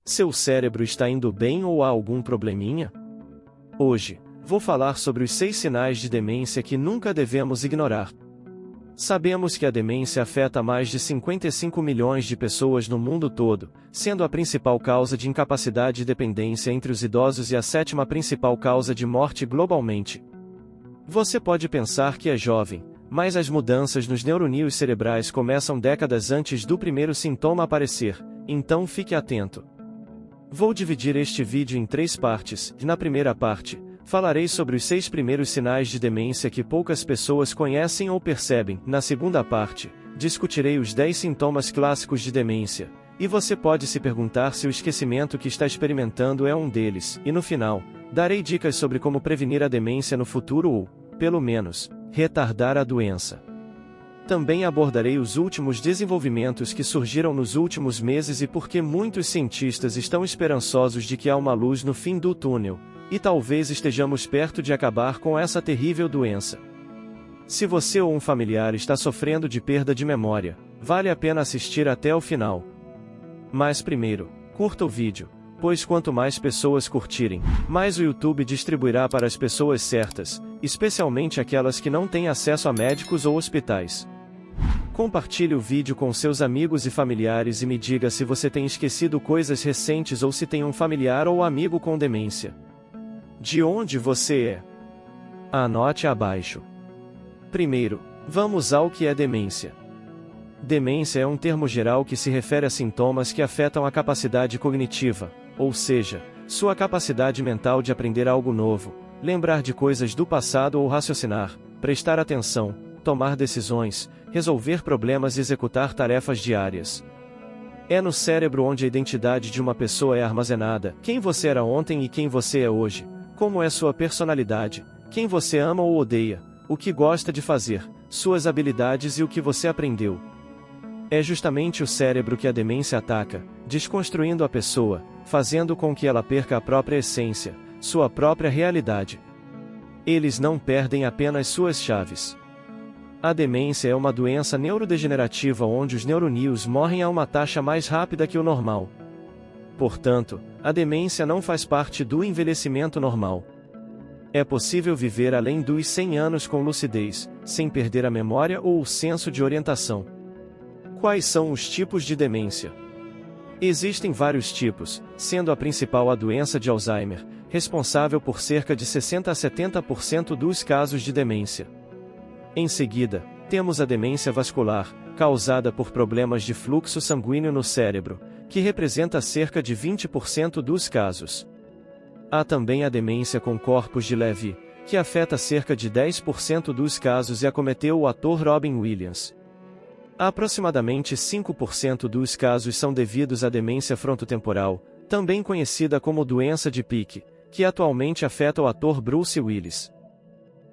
Seu cérebro está indo bem ou há algum probleminha? Hoje, vou falar sobre os 6 sinais de demência que nunca devemos ignorar. Sabemos que a demência afeta mais de 55 milhões de pessoas no mundo todo, sendo a principal causa de incapacidade e dependência entre os idosos e a 7ª principal causa de morte globalmente. Você pode pensar que é jovem, mas as mudanças nos neuroníons cerebrais começam décadas antes do primeiro sintoma aparecer, então fique atento. Vou dividir este vídeo em 3 partes, e na primeira parte, falarei sobre os 6 primeiros sinais de demência que poucas pessoas conhecem ou percebem. Na segunda parte, discutirei os 10 sintomas clássicos de demência, e você pode se perguntar se o esquecimento que está experimentando é um deles, e no final, darei dicas sobre como prevenir a demência no futuro ou, pelo menos, retardar a doença. Também abordarei os últimos desenvolvimentos que surgiram nos últimos meses e por que muitos cientistas estão esperançosos de que há uma luz no fim do túnel, e talvez estejamos perto de acabar com essa terrível doença. Se você ou um familiar está sofrendo de perda de memória, vale a pena assistir até o final. Mas primeiro, curta o vídeo, pois quanto mais pessoas curtirem, mais o YouTube distribuirá para as pessoas certas, especialmente aquelas que não têm acesso a médicos ou hospitais. Compartilhe o vídeo com seus amigos e familiares e me diga se você tem esquecido coisas recentes ou se tem um familiar ou amigo com demência. De onde você é? Anote abaixo. Primeiro, vamos ao que é demência. Demência é um termo geral que se refere a sintomas que afetam a capacidade cognitiva, ou seja, sua capacidade mental de aprender algo novo, lembrar de coisas do passado ou raciocinar, prestar atenção, tomar decisões, resolver problemas e executar tarefas diárias. É no cérebro onde a identidade de uma pessoa é armazenada, quem você era ontem e quem você é hoje, como é sua personalidade, quem você ama ou odeia, o que gosta de fazer, suas habilidades e o que você aprendeu. É justamente o cérebro que a demência ataca, desconstruindo a pessoa, fazendo com que ela perca a própria essência, sua própria realidade. Eles não perdem apenas suas chaves. A demência é uma doença neurodegenerativa onde os neuroníons morrem a uma taxa mais rápida que o normal. Portanto, a demência não faz parte do envelhecimento normal. É possível viver além dos 100 anos com lucidez, sem perder a memória ou o senso de orientação. Quais são os tipos de demência? Existem vários tipos, sendo a principal a doença de Alzheimer, responsável por cerca de 60 a 70% dos casos de demência. Em seguida, temos a demência vascular, causada por problemas de fluxo sanguíneo no cérebro, que representa cerca de 20% dos casos. Há também a demência com corpos de Levy, que afeta cerca de 10% dos casos e acometeu o ator Robin Williams. Aproximadamente 5% dos casos são devidos à demência frontotemporal, também conhecida como doença de Pick, que atualmente afeta o ator Bruce Willis.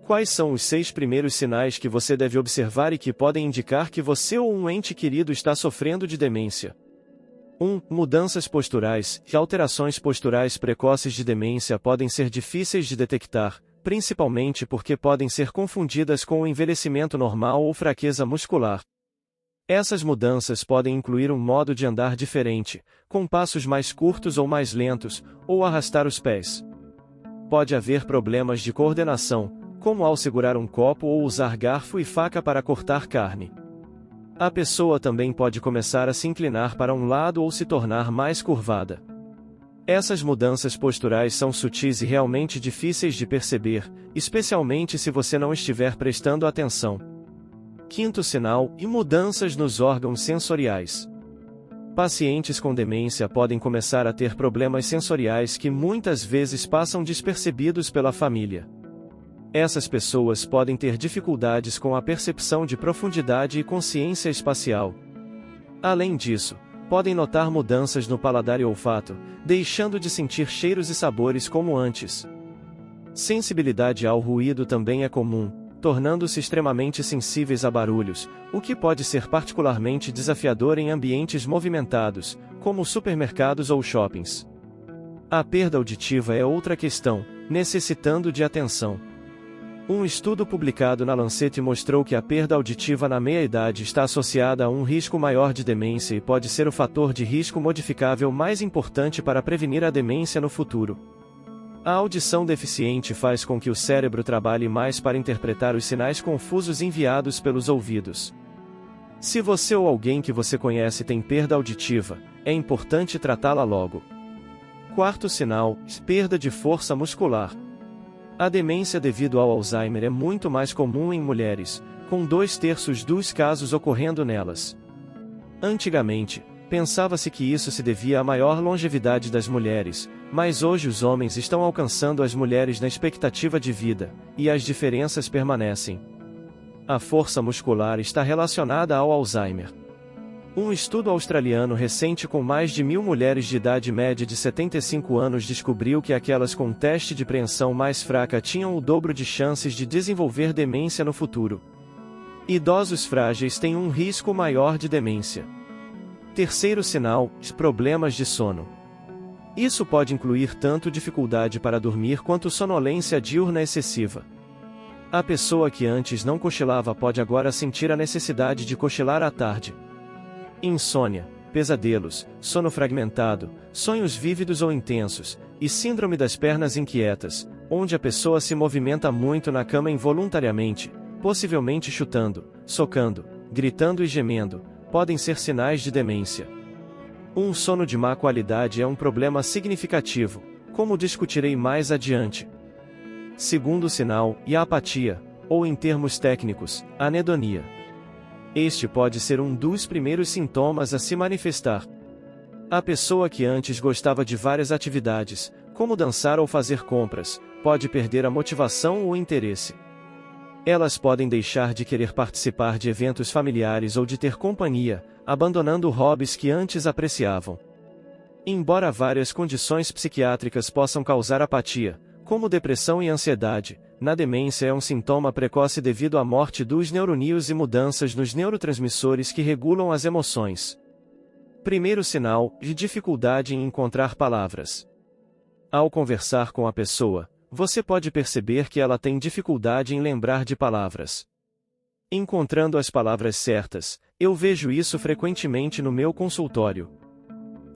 Quais são os 6 primeiros sinais que você deve observar e que podem indicar que você ou um ente querido está sofrendo de demência? 1. Mudanças posturais e alterações posturais precoces de demência podem ser difíceis de detectar, principalmente porque podem ser confundidas com o envelhecimento normal ou fraqueza muscular. Essas mudanças podem incluir um modo de andar diferente, com passos mais curtos ou mais lentos, ou arrastar os pés. Pode haver problemas de coordenação, como ao segurar um copo ou usar garfo e faca para cortar carne. A pessoa também pode começar a se inclinar para um lado ou se tornar mais curvada. Essas mudanças posturais são sutis e realmente difíceis de perceber, especialmente se você não estiver prestando atenção. 5º sinal, e mudanças nos órgãos sensoriais. Pacientes com demência podem começar a ter problemas sensoriais que muitas vezes passam despercebidos pela família. Essas pessoas podem ter dificuldades com a percepção de profundidade e consciência espacial. Além disso, podem notar mudanças no paladar e olfato, deixando de sentir cheiros e sabores como antes. Sensibilidade ao ruído também é comum, tornando-se extremamente sensíveis a barulhos, o que pode ser particularmente desafiador em ambientes movimentados, como supermercados ou shoppings. A perda auditiva é outra questão, necessitando de atenção. Um estudo publicado na Lancet mostrou que a perda auditiva na meia-idade está associada a um risco maior de demência e pode ser o fator de risco modificável mais importante para prevenir a demência no futuro. A audição deficiente faz com que o cérebro trabalhe mais para interpretar os sinais confusos enviados pelos ouvidos. Se você ou alguém que você conhece tem perda auditiva, é importante tratá-la logo. Quarto sinal: perda de força muscular. A demência devido ao Alzheimer é muito mais comum em mulheres, com 2/3 dos casos ocorrendo nelas. Antigamente, pensava-se que isso se devia à maior longevidade das mulheres, mas hoje os homens estão alcançando as mulheres na expectativa de vida, e as diferenças permanecem. A força muscular está relacionada ao Alzheimer. Um estudo australiano recente com mais de 1.000 mulheres de idade média de 75 anos descobriu que aquelas com teste de preensão mais fraca tinham o dobro de chances de desenvolver demência no futuro. Idosos frágeis têm um risco maior de demência. Terceiro sinal: problemas de sono. Isso pode incluir tanto dificuldade para dormir quanto sonolência diurna excessiva. A pessoa que antes não cochilava pode agora sentir a necessidade de cochilar à tarde. Insônia, pesadelos, sono fragmentado, sonhos vívidos ou intensos, e síndrome das pernas inquietas, onde a pessoa se movimenta muito na cama involuntariamente, possivelmente chutando, socando, gritando e gemendo, podem ser sinais de demência. Um sono de má qualidade é um problema significativo, como discutirei mais adiante. Segundo sinal: apatia, ou em termos técnicos, anedonia. Este pode ser um dos primeiros sintomas a se manifestar. A pessoa que antes gostava de várias atividades, como dançar ou fazer compras, pode perder a motivação ou o interesse. Elas podem deixar de querer participar de eventos familiares ou de ter companhia, abandonando hobbies que antes apreciavam. Embora várias condições psiquiátricas possam causar apatia, como depressão e ansiedade, na demência é um sintoma precoce devido à morte dos neurônios e mudanças nos neurotransmissores que regulam as emoções. Primeiro sinal: dificuldade em encontrar palavras. Ao conversar com a pessoa, você pode perceber que ela tem dificuldade em lembrar de palavras. Encontrando as palavras certas, eu vejo isso frequentemente no meu consultório.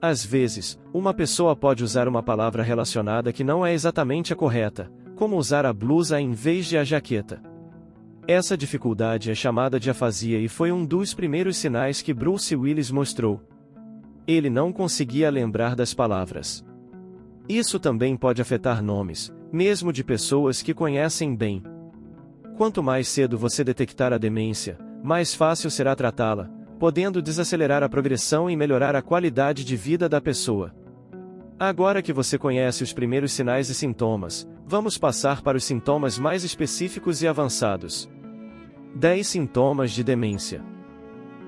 Às vezes, uma pessoa pode usar uma palavra relacionada que não é exatamente a correta, como usar a blusa em vez de a jaqueta. Essa dificuldade é chamada de afasia e foi um dos primeiros sinais que Bruce Willis mostrou. Ele não conseguia lembrar das palavras. Isso também pode afetar nomes, mesmo de pessoas que conhecem bem. Quanto mais cedo você detectar a demência, mais fácil será tratá-la, podendo desacelerar a progressão e melhorar a qualidade de vida da pessoa. Agora que você conhece os primeiros sinais e sintomas, vamos passar para os sintomas mais específicos e avançados. 10 sintomas de demência.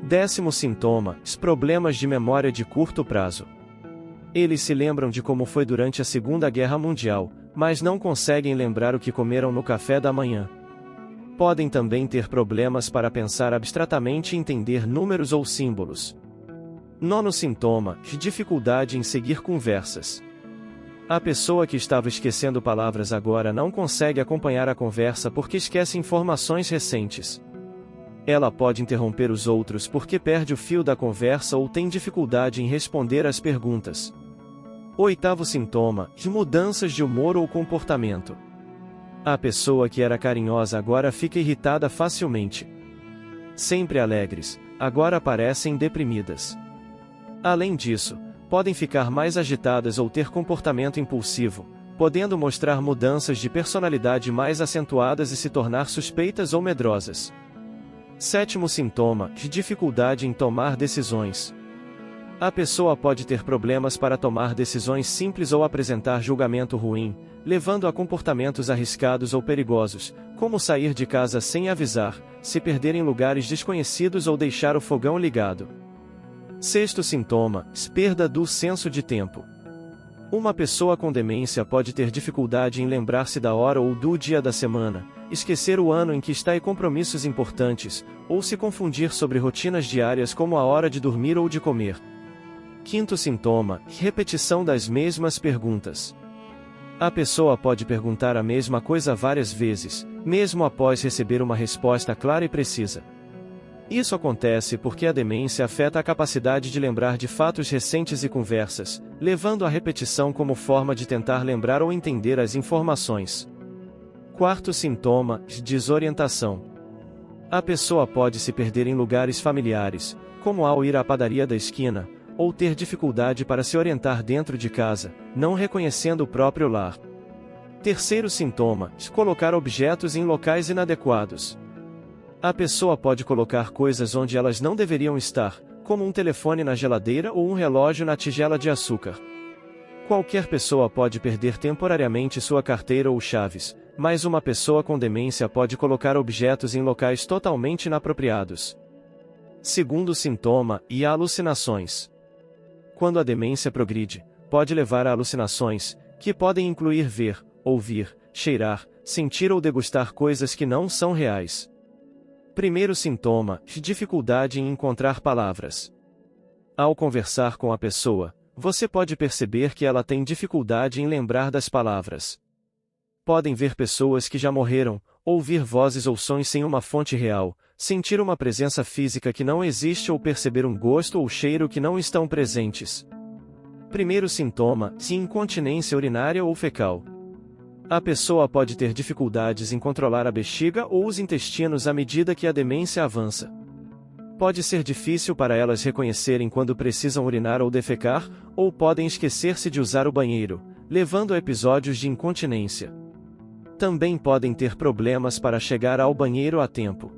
10º sintoma: problemas de memória de curto prazo. Eles se lembram de como foi durante a Segunda Guerra Mundial, mas não conseguem lembrar o que comeram no café da manhã. Podem também ter problemas para pensar abstratamente e entender números ou símbolos. 9º sintoma: dificuldade em seguir conversas. A pessoa que estava esquecendo palavras agora não consegue acompanhar a conversa porque esquece informações recentes. Ela pode interromper os outros porque perde o fio da conversa ou tem dificuldade em responder às perguntas. 8º sintoma: mudanças de humor ou comportamento. A pessoa que era carinhosa agora fica irritada facilmente. Sempre alegres, agora parecem deprimidas. Além disso, podem ficar mais agitadas ou ter comportamento impulsivo, podendo mostrar mudanças de personalidade mais acentuadas e se tornar suspeitas ou medrosas. 7º sintoma: dificuldade em tomar decisões. A pessoa pode ter problemas para tomar decisões simples ou apresentar julgamento ruim, levando a comportamentos arriscados ou perigosos, como sair de casa sem avisar, se perder em lugares desconhecidos ou deixar o fogão ligado. 6º sintoma: perda do senso de tempo. Uma pessoa com demência pode ter dificuldade em lembrar-se da hora ou do dia da semana, esquecer o ano em que está e compromissos importantes, ou se confundir sobre rotinas diárias como a hora de dormir ou de comer. 5º sintoma: repetição das mesmas perguntas. A pessoa pode perguntar a mesma coisa várias vezes, mesmo após receber uma resposta clara e precisa. Isso acontece porque a demência afeta a capacidade de lembrar de fatos recentes e conversas, levando à repetição como forma de tentar lembrar ou entender as informações. Quarto sintoma: desorientação. A pessoa pode se perder em lugares familiares, como ao ir à padaria da esquina, ou ter dificuldade para se orientar dentro de casa, não reconhecendo o próprio lar. Terceiro sintoma: colocar objetos em locais inadequados. A pessoa pode colocar coisas onde elas não deveriam estar, como um telefone na geladeira ou um relógio na tigela de açúcar. Qualquer pessoa pode perder temporariamente sua carteira ou chaves, mas uma pessoa com demência pode colocar objetos em locais totalmente inapropriados. Segundo sintoma: alucinações. Quando a demência progride, pode levar a alucinações, que podem incluir ver, ouvir, cheirar, sentir ou degustar coisas que não são reais. Primeiro sintoma: dificuldade em encontrar palavras. Ao conversar com a pessoa, você pode perceber que ela tem dificuldade em lembrar das palavras. Podem ver pessoas que já morreram, ouvir vozes ou sons sem uma fonte real, sentir uma presença física que não existe ou perceber um gosto ou cheiro que não estão presentes. Primeiro sintoma: incontinência urinária ou fecal. A pessoa pode ter dificuldades em controlar a bexiga ou os intestinos à medida que a demência avança. Pode ser difícil para elas reconhecerem quando precisam urinar ou defecar, ou podem esquecer-se de usar o banheiro, levando a episódios de incontinência. Também podem ter problemas para chegar ao banheiro a tempo.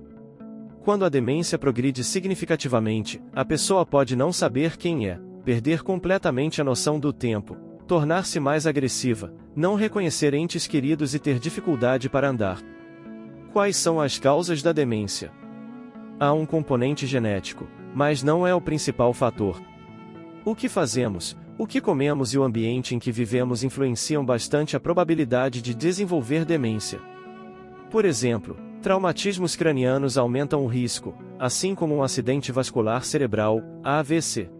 Quando a demência progride significativamente, a pessoa pode não saber quem é, perder completamente a noção do tempo, tornar-se mais agressiva, não reconhecer entes queridos e ter dificuldade para andar. Quais são as causas da demência? Há um componente genético, mas não é o principal fator. O que fazemos, o que comemos e o ambiente em que vivemos influenciam bastante a probabilidade de desenvolver demência. Por exemplo, traumatismos cranianos aumentam o risco, assim como um acidente vascular cerebral, AVC.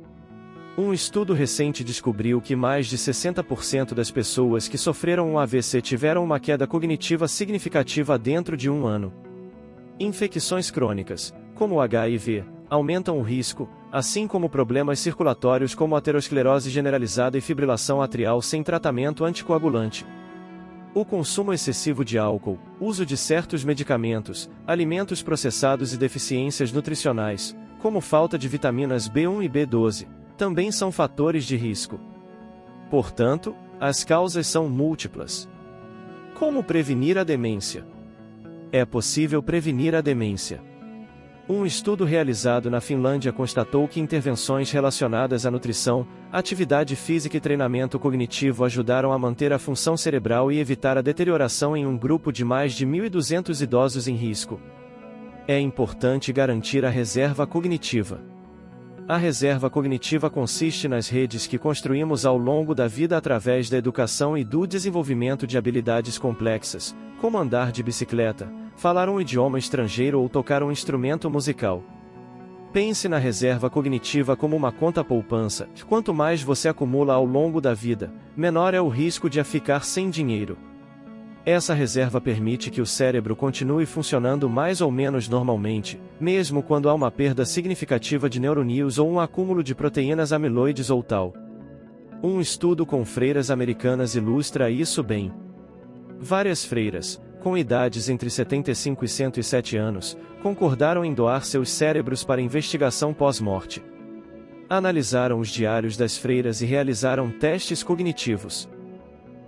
Um estudo recente descobriu que mais de 60% das pessoas que sofreram um AVC tiveram uma queda cognitiva significativa dentro de um ano. Infecções crônicas, como o HIV, aumentam o risco, assim como problemas circulatórios como aterosclerose generalizada e fibrilação atrial sem tratamento anticoagulante. O consumo excessivo de álcool, uso de certos medicamentos, alimentos processados e deficiências nutricionais, como falta de vitaminas B1 e B12, também são fatores de risco. Portanto, as causas são múltiplas. Como prevenir a demência? É possível prevenir a demência. Um estudo realizado na Finlândia constatou que intervenções relacionadas à nutrição, atividade física e treinamento cognitivo ajudaram a manter a função cerebral e evitar a deterioração em um grupo de mais de 1.200 idosos em risco. É importante garantir a reserva cognitiva. A reserva cognitiva consiste nas redes que construímos ao longo da vida através da educação e do desenvolvimento de habilidades complexas, como andar de bicicleta, falar um idioma estrangeiro ou tocar um instrumento musical. Pense na reserva cognitiva como uma conta poupança. Quanto mais você acumula ao longo da vida, menor é o risco de ficar sem dinheiro. Essa reserva permite que o cérebro continue funcionando mais ou menos normalmente, mesmo quando há uma perda significativa de neurônios ou um acúmulo de proteínas amiloides ou tal. Um estudo com freiras americanas ilustra isso bem. Várias freiras, com idades entre 75 e 107 anos, concordaram em doar seus cérebros para investigação pós-morte. Analisaram os diários das freiras e realizaram testes cognitivos.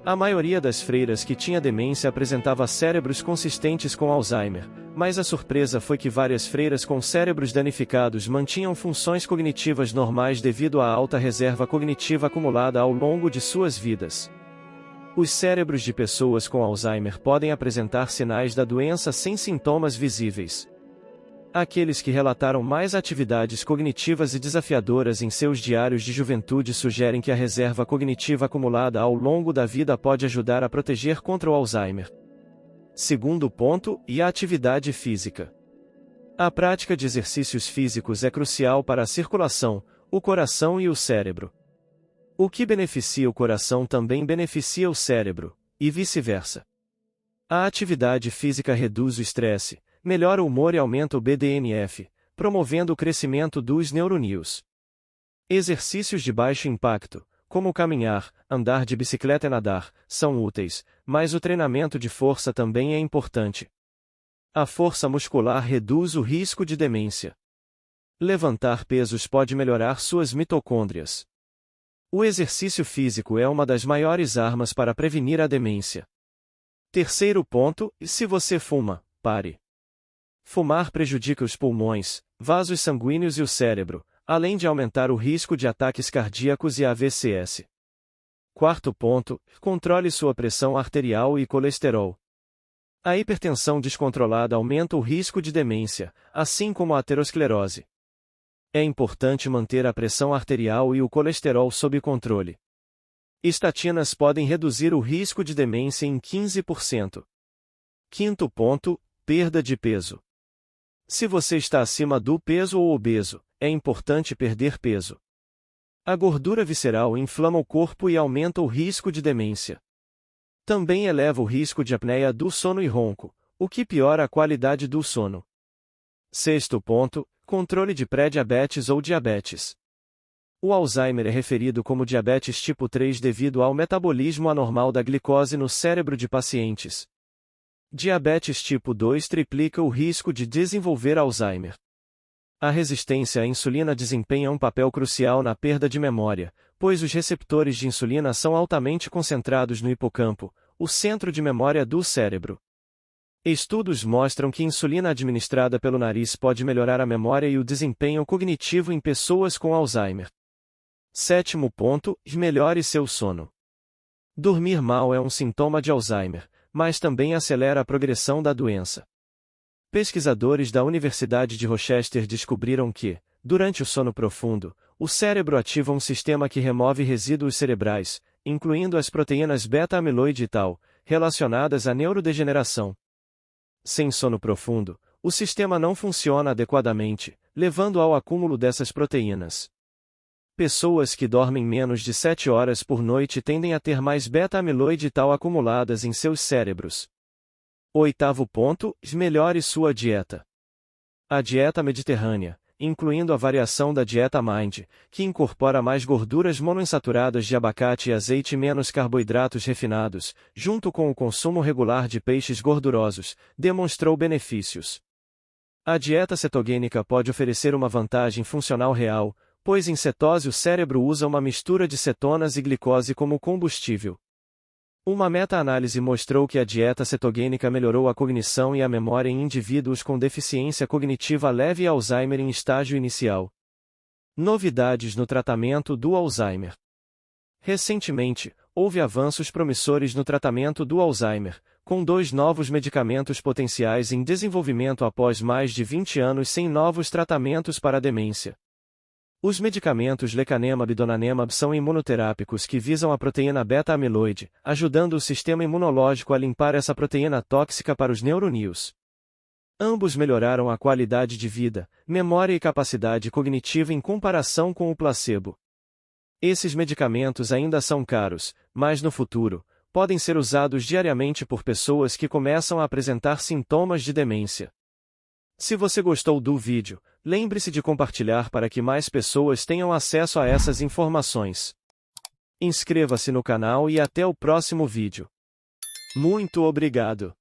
A maioria das freiras que tinha demência apresentava cérebros consistentes com Alzheimer, mas a surpresa foi que várias freiras com cérebros danificados mantinham funções cognitivas normais devido à alta reserva cognitiva acumulada ao longo de suas vidas. Os cérebros de pessoas com Alzheimer podem apresentar sinais da doença sem sintomas visíveis. Aqueles que relataram mais atividades cognitivas e desafiadoras em seus diários de juventude sugerem que a reserva cognitiva acumulada ao longo da vida pode ajudar a proteger contra o Alzheimer. Segundo ponto, a atividade física. A prática de exercícios físicos é crucial para a circulação, o coração e o cérebro. O que beneficia o coração também beneficia o cérebro, e vice-versa. A atividade física reduz o estresse, melhora o humor e aumenta o BDNF, promovendo o crescimento dos neurônios. Exercícios de baixo impacto, como caminhar, andar de bicicleta e nadar, são úteis, mas o treinamento de força também é importante. A força muscular reduz o risco de demência. Levantar pesos pode melhorar suas mitocôndrias. O exercício físico é uma das maiores armas para prevenir a demência. Terceiro ponto, se você fuma, pare. Fumar prejudica os pulmões, vasos sanguíneos e o cérebro, além de aumentar o risco de ataques cardíacos e AVCs. Quarto ponto, controle sua pressão arterial e colesterol. A hipertensão descontrolada aumenta o risco de demência, assim como a aterosclerose. É importante manter a pressão arterial e o colesterol sob controle. Estatinas podem reduzir o risco de demência em 15%. Quinto ponto, perda de peso. Se você está acima do peso ou obeso, é importante perder peso. A gordura visceral inflama o corpo e aumenta o risco de demência. Também eleva o risco de apneia do sono e ronco, o que piora a qualidade do sono. Sexto ponto, controle de pré-diabetes ou diabetes. O Alzheimer é referido como diabetes tipo 3 devido ao metabolismo anormal da glicose no cérebro de pacientes. Diabetes tipo 2 triplica o risco de desenvolver Alzheimer. A resistência à insulina desempenha um papel crucial na perda de memória, pois os receptores de insulina são altamente concentrados no hipocampo, o centro de memória do cérebro. Estudos mostram que insulina administrada pelo nariz pode melhorar a memória e o desempenho cognitivo em pessoas com Alzheimer. Sétimo ponto, melhore seu sono. Dormir mal é um sintoma de Alzheimer, mas também acelera a progressão da doença. Pesquisadores da Universidade de Rochester descobriram que, durante o sono profundo, o cérebro ativa um sistema que remove resíduos cerebrais, incluindo as proteínas beta-amiloide e tal, relacionadas à neurodegeneração. Sem sono profundo, o sistema não funciona adequadamente, levando ao acúmulo dessas proteínas. Pessoas que dormem menos de 7 horas por noite tendem a ter mais beta-amiloide e tal acumuladas em seus cérebros. Oitavo ponto, melhore sua dieta. A dieta mediterrânea, incluindo a variação da dieta Mind, que incorpora mais gorduras monoinsaturadas de abacate e azeite e menos carboidratos refinados, junto com o consumo regular de peixes gordurosos, demonstrou benefícios. A dieta cetogênica pode oferecer uma vantagem funcional real, pois em cetose o cérebro usa uma mistura de cetonas e glicose como combustível. Uma meta-análise mostrou que a dieta cetogênica melhorou a cognição e a memória em indivíduos com deficiência cognitiva leve e Alzheimer em estágio inicial. Novidades no tratamento do Alzheimer. Recentemente, houve avanços promissores no tratamento do Alzheimer, com 2 novos medicamentos potenciais em desenvolvimento após mais de 20 anos sem novos tratamentos para a demência. Os medicamentos lecanemab e donanemab são imunoterápicos que visam a proteína beta-amiloide, ajudando o sistema imunológico a limpar essa proteína tóxica para os neurônios. Ambos melhoraram a qualidade de vida, memória e capacidade cognitiva em comparação com o placebo. Esses medicamentos ainda são caros, mas no futuro, podem ser usados diariamente por pessoas que começam a apresentar sintomas de demência. Se você gostou do vídeo, lembre-se de compartilhar para que mais pessoas tenham acesso a essas informações. Inscreva-se no canal e até o próximo vídeo. Muito obrigado!